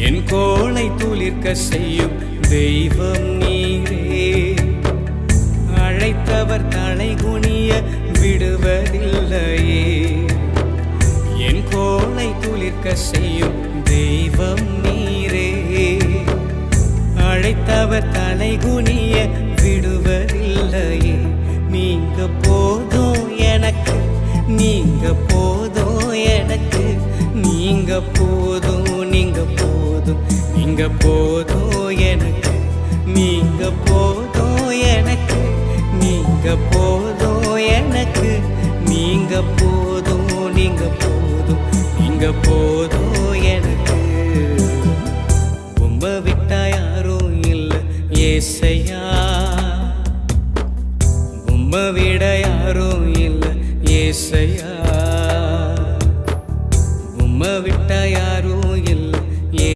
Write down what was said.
என் கோளை துளிர்க்க செய்யும் தெய்வம் நீரே. அழைத்தவர் தலை குனிய விடுவதில்லையே. என் கோளை துளிர்க்க செய்யும் தெய்வம் நீரே. அழைத்தவர் தலை குனிய விடுவதில்லையே. நீங்க போதும் எனக்கு, நீங்க போதும் எனக்கு, நீங்க போதும், நீங்க போதும், நீங்க போதும் எனக்கு, நீங்க போதும் எனக்கு, நீங்க போதும் எனக்கு, நீங்க போதும், நீங்க போதும், நீங்க போதும்